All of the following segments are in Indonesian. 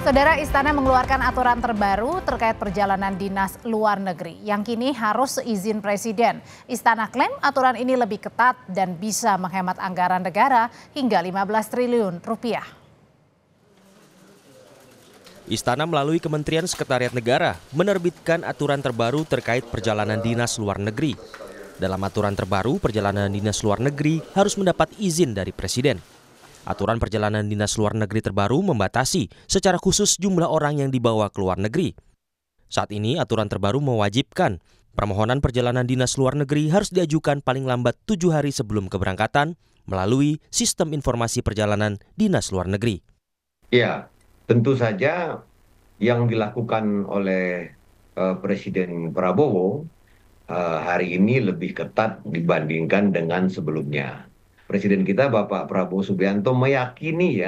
Saudara, Istana mengeluarkan aturan terbaru terkait perjalanan dinas luar negeri yang kini harus seizin Presiden. Istana klaim aturan ini lebih ketat dan bisa menghemat anggaran negara hingga 15 triliun rupiah. Istana melalui Kementerian Sekretariat Negara menerbitkan aturan terbaru terkait perjalanan dinas luar negeri. Dalam aturan terbaru, perjalanan dinas luar negeri harus mendapat izin dari Presiden. Aturan perjalanan dinas luar negeri terbaru membatasi secara khusus jumlah orang yang dibawa ke luar negeri. Saat ini, aturan terbaru mewajibkan permohonan perjalanan dinas luar negeri harus diajukan paling lambat 7 hari sebelum keberangkatan melalui sistem informasi perjalanan dinas luar negeri. Ya, tentu saja yang dilakukan oleh Presiden Prabowo hari ini lebih ketat dibandingkan dengan sebelumnya. Presiden kita Bapak Prabowo Subianto meyakini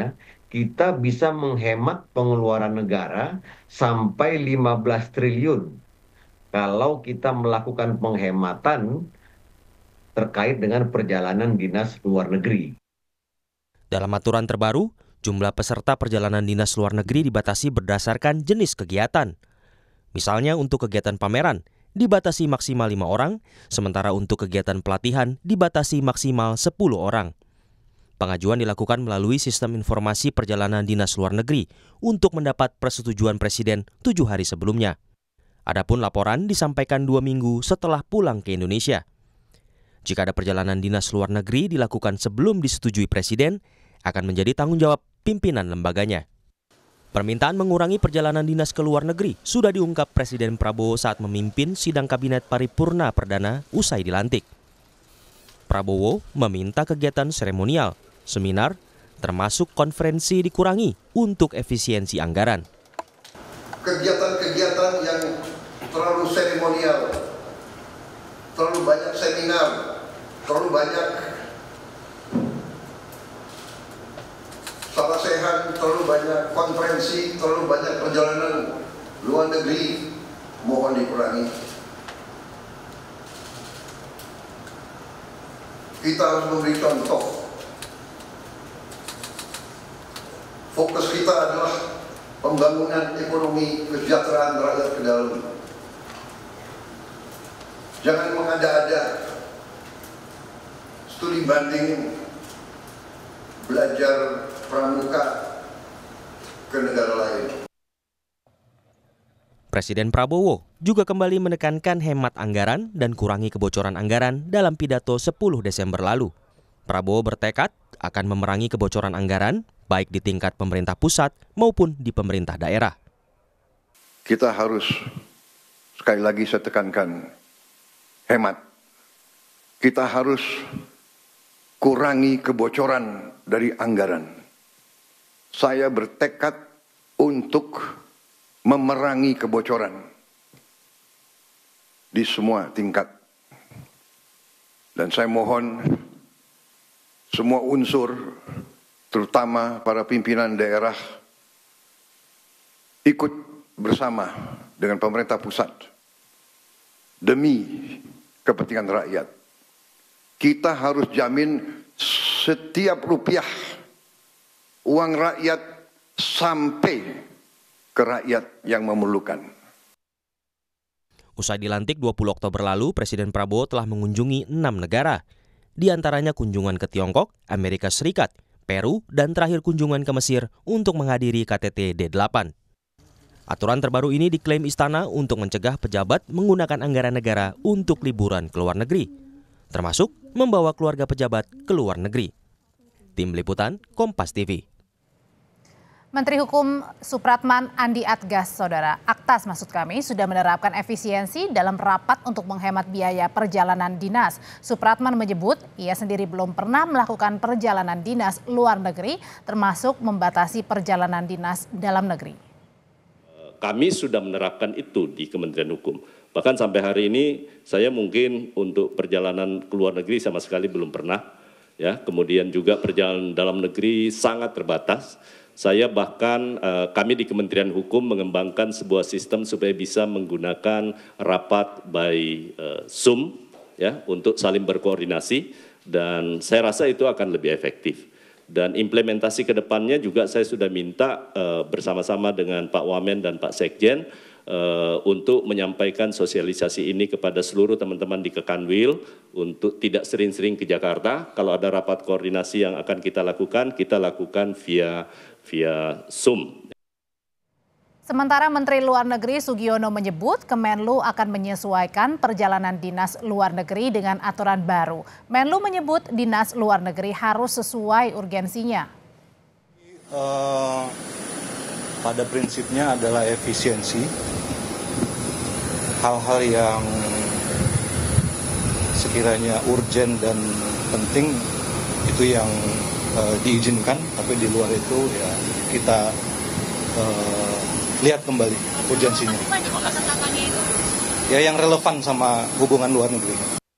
kita bisa menghemat pengeluaran negara sampai 15 triliun kalau kita melakukan penghematan terkait dengan perjalanan dinas luar negeri. Dalam aturan terbaru, jumlah peserta perjalanan dinas luar negeri dibatasi berdasarkan jenis kegiatan. Misalnya untuk kegiatan pameran, dibatasi maksimal 5 orang, sementara untuk kegiatan pelatihan dibatasi maksimal 10 orang. Pengajuan dilakukan melalui sistem informasi perjalanan dinas luar negeri untuk mendapat persetujuan Presiden 7 hari sebelumnya. Adapun laporan disampaikan 2 minggu setelah pulang ke Indonesia. Jika ada perjalanan dinas luar negeri dilakukan sebelum disetujui Presiden, akan menjadi tanggung jawab pimpinan lembaganya. Permintaan mengurangi perjalanan dinas ke luar negeri sudah diungkap Presiden Prabowo saat memimpin sidang Kabinet Paripurna Perdana usai dilantik. Prabowo meminta kegiatan seremonial, seminar, termasuk konferensi dikurangi untuk efisiensi anggaran. Kegiatan-kegiatan yang terlalu seremonial, terlalu banyak seminar, terlalu banyak salah sehat, terlalu banyak konferensi, terlalu banyak perjalanan luar negeri, mohon dikurangi. Kita harus memberi contoh. Fokus kita adalah pembangunan ekonomi kesejahteraan rakyat ke dalam. Jangan mengada-ada, studi banding, belajar pramuka ke negara lain. Presiden Prabowo juga kembali menekankan hemat anggaran dan kurangi kebocoran anggaran dalam pidato 10 Desember lalu. Prabowo bertekad akan memerangi kebocoran anggaran baik di tingkat pemerintah pusat maupun di pemerintah daerah. Kita harus, sekali lagi saya tekankan, hemat. Kita harus kurangi kebocoran dari anggaran. Saya bertekad untuk memerangi kebocoran di semua tingkat. Dan saya mohon semua unsur, terutama para pimpinan daerah, ikut bersama dengan pemerintah pusat demi kepentingan rakyat. Kita harus jamin setiap rupiah uang rakyat sampai ke rakyat yang memerlukan. Usai dilantik 20 Oktober lalu, Presiden Prabowo telah mengunjungi 6 negara. Di antaranya kunjungan ke Tiongkok, Amerika Serikat, Peru, dan terakhir kunjungan ke Mesir untuk menghadiri KTT D8. Aturan terbaru ini diklaim Istana untuk mencegah pejabat menggunakan anggaran negara untuk liburan ke luar negeri, termasuk membawa keluarga pejabat ke luar negeri. Tim Liputan, Kompas TV. Menteri Hukum Supratman Andi Atgas, Saudara, Aktas maksud kami, sudah menerapkan efisiensi dalam rapat untuk menghemat biaya perjalanan dinas. Supratman menyebut ia sendiri belum pernah melakukan perjalanan dinas luar negeri, termasuk membatasi perjalanan dinas dalam negeri. Kami sudah menerapkan itu di Kementerian Hukum. Bahkan sampai hari ini saya mungkin untuk perjalanan ke luar negeri sama sekali belum pernah. Ya, kemudian juga perjalanan dalam negeri sangat terbatas. Saya bahkan kami di Kementerian Hukum mengembangkan sebuah sistem supaya bisa menggunakan rapat by Zoom ya untuk saling berkoordinasi dan saya rasa itu akan lebih efektif. Dan implementasi ke depannya juga saya sudah minta bersama-sama dengan Pak Wamen dan Pak Sekjen untuk menyampaikan sosialisasi ini kepada seluruh teman-teman di Kekanwil untuk tidak sering-sering ke Jakarta. Kalau ada rapat koordinasi yang akan kita lakukan via Zoom. Sementara Menteri Luar Negeri Sugiono menyebut Kemenlu akan menyesuaikan perjalanan dinas luar negeri dengan aturan baru. Menlu menyebut dinas luar negeri harus sesuai urgensinya. Pada prinsipnya adalah efisiensi. Hal-hal yang sekiranya urgen dan penting itu yang diizinkan, tapi di luar itu ya kita lihat kembali urgensinya. Ya yang relevan sama hubungan luar negeri.